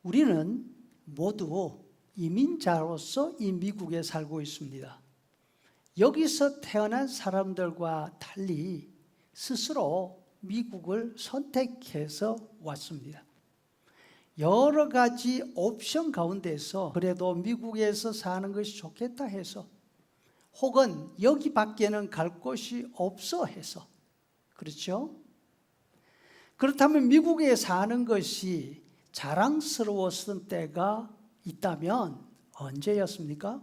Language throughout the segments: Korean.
우리는 모두 이민자로서 이 미국에 살고 있습니다. 여기서 태어난 사람들과 달리 스스로 미국을 선택해서 왔습니다. 여러 가지 옵션 가운데서 그래도 미국에서 사는 것이 좋겠다 해서, 혹은 여기 밖에는 갈 곳이 없어 해서, 그렇죠? 그렇다면 미국에 사는 것이 자랑스러웠던 때가 있다면 언제였습니까?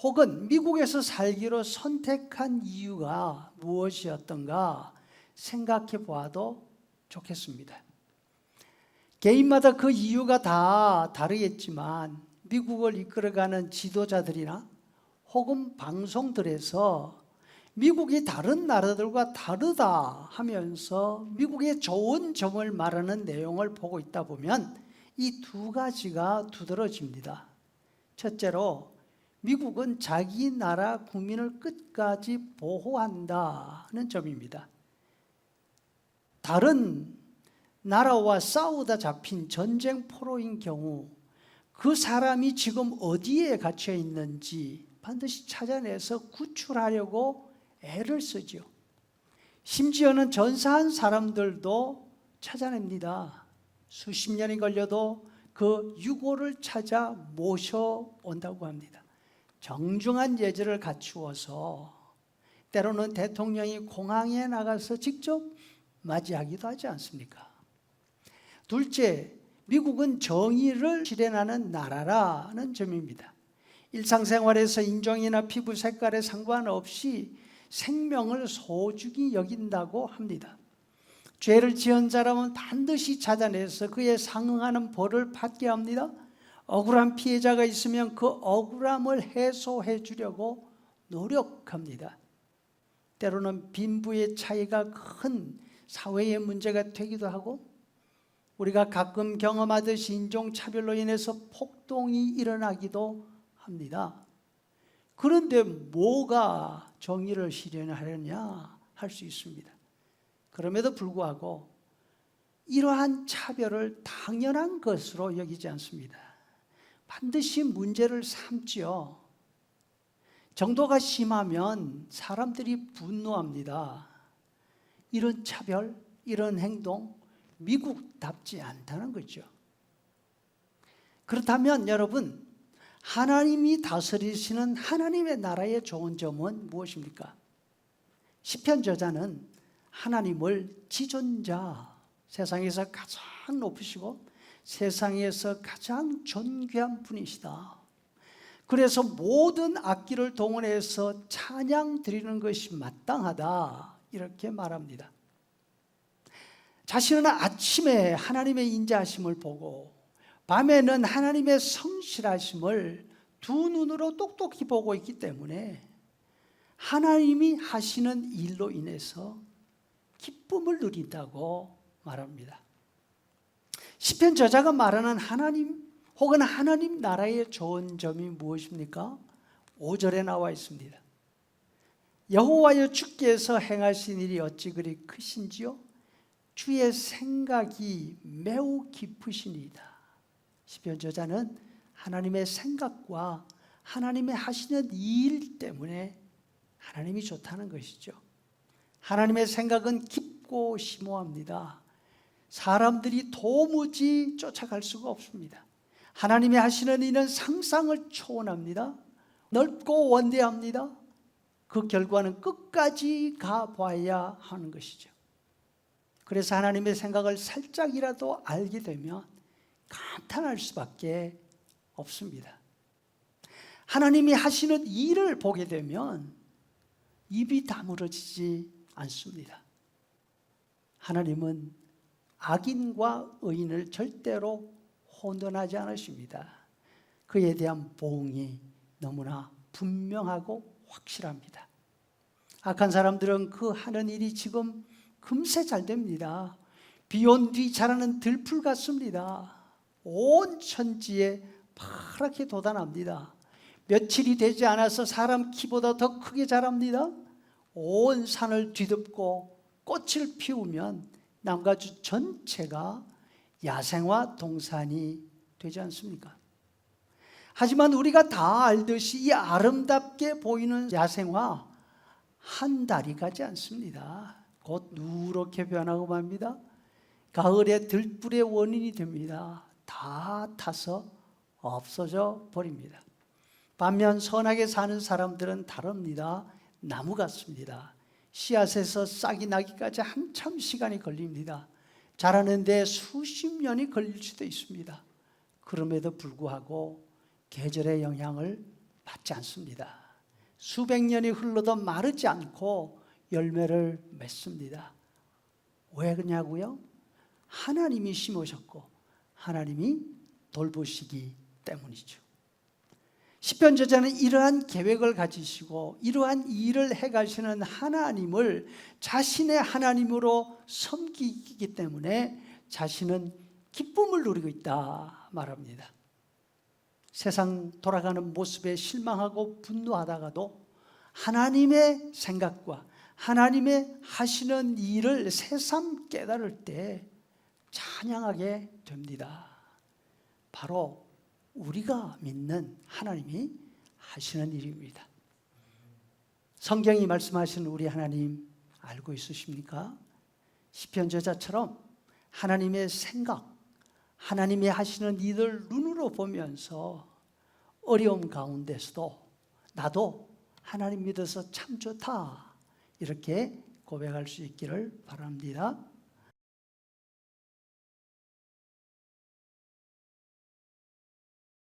혹은 미국에서 살기로 선택한 이유가 무엇이었던가 생각해 보아도 좋겠습니다. 개인마다 그 이유가 다 다르겠지만 미국을 이끌어가는 지도자들이나 혹은 방송들에서 미국이 다른 나라들과 다르다 하면서 미국의 좋은 점을 말하는 내용을 보고 있다 보면 이 두 가지가 두드러집니다. 첫째로, 미국은 자기 나라 국민을 끝까지 보호한다는 점입니다. 다른 나라와 싸우다 잡힌 전쟁 포로인 경우 그 사람이 지금 어디에 갇혀 있는지 반드시 찾아내서 구출하려고 애를 쓰죠. 심지어는 전사한 사람들도 찾아냅니다. 수십 년이 걸려도 그 유골을 찾아 모셔온다고 합니다. 정중한 예절을 갖추어서 때로는 대통령이 공항에 나가서 직접 맞이하기도 하지 않습니까? 둘째, 미국은 정의를 실현하는 나라라는 점입니다. 일상생활에서 인종이나 피부 색깔에 상관없이 생명을 소중히 여긴다고 합니다. 죄를 지은 사람은 반드시 찾아내서 그에 상응하는 벌을 받게 합니다. 억울한 피해자가 있으면 그 억울함을 해소해 주려고 노력합니다. 때로는 빈부의 차이가 큰 사회의 문제가 되기도 하고, 우리가 가끔 경험하듯이 인종차별로 인해서 폭동이 일어나기도 합니다. 그런데 뭐가 정의를 실현하려냐 할 수 있습니다. 그럼에도 불구하고 이러한 차별을 당연한 것으로 여기지 않습니다. 반드시 문제를 삼지요. 정도가 심하면 사람들이 분노합니다. 이런 차별, 이런 행동, 미국답지 않다는 거죠. 그렇다면 여러분, 하나님이 다스리시는 하나님의 나라의 좋은 점은 무엇입니까? 시편 저자는 하나님을 지존자, 세상에서 가장 높으시고 세상에서 가장 존귀한 분이시다. 그래서 모든 악기를 동원해서 찬양 드리는 것이 마땅하다, 이렇게 말합니다. 자신은 아침에 하나님의 인자하심을 보고 밤에는 하나님의 성실하심을 두 눈으로 똑똑히 보고 있기 때문에 하나님이 하시는 일로 인해서 기쁨을 누린다고 말합니다. 시편 저자가 말하는 하나님 혹은 하나님 나라의 좋은 점이 무엇입니까? 5절에 나와 있습니다. 여호와여, 주께서 행하신 일이 어찌 그리 크신지요? 주의 생각이 매우 깊으시니이다. 시편 저자는 하나님의 생각과 하나님의 하시는 일 때문에 하나님이 좋다는 것이죠. 하나님의 생각은 깊고 심오합니다. 사람들이 도무지 쫓아갈 수가 없습니다. 하나님이 하시는 일은 상상을 초월합니다. 넓고 원대합니다. 그 결과는 끝까지 가봐야 하는 것이죠. 그래서 하나님의 생각을 살짝이라도 알게 되면 감탄할 수밖에 없습니다. 하나님이 하시는 일을 보게 되면 입이 다물어지지 않습니다. 하나님은 악인과 의인을 절대로 혼돈하지 않으십니다. 그에 대한 보응이 너무나 분명하고 확실합니다. 악한 사람들은 그 하는 일이 지금 금세 잘 됩니다. 비온 뒤 자라는 들풀 같습니다. 온 천지에 파랗게 돋아납니다. 며칠이 되지 않아서 사람 키보다 더 크게 자랍니다. 온 산을 뒤덮고 꽃을 피우면 남가주 전체가 야생화 동산이 되지 않습니까? 하지만 우리가 다 알듯이 이 아름답게 보이는 야생화 한 달이 가지 않습니다. 곧 누렇게 변하고 맙니다. 가을에 들불의 원인이 됩니다. 다 타서 없어져 버립니다. 반면 선하게 사는 사람들은 다릅니다. 나무 같습니다. 씨앗에서 싹이 나기까지 한참 시간이 걸립니다. 자라는데 수십 년이 걸릴 수도 있습니다. 그럼에도 불구하고 계절의 영향을 받지 않습니다. 수백 년이 흘러도 마르지 않고 열매를 맺습니다. 왜 그러냐고요? 하나님이 심으셨고 하나님이 돌보시기 때문이죠. 시편 저자는 이러한 계획을 가지시고 이러한 일을 해가시는 하나님을 자신의 하나님으로 섬기기 때문에 자신은 기쁨을 누리고 있다 말합니다. 세상 돌아가는 모습에 실망하고 분노하다가도 하나님의 생각과 하나님의 하시는 일을 새삼 깨달을 때 찬양하게 됩니다. 바로 우리가 믿는 하나님이 하시는 일입니다. 성경이 말씀하시는 우리 하나님 알고 있으십니까? 시편 저자처럼 하나님의 생각, 하나님이 하시는 일을 눈으로 보면서 어려움 가운데서도 나도 하나님 믿어서 참 좋다 이렇게 고백할 수 있기를 바랍니다.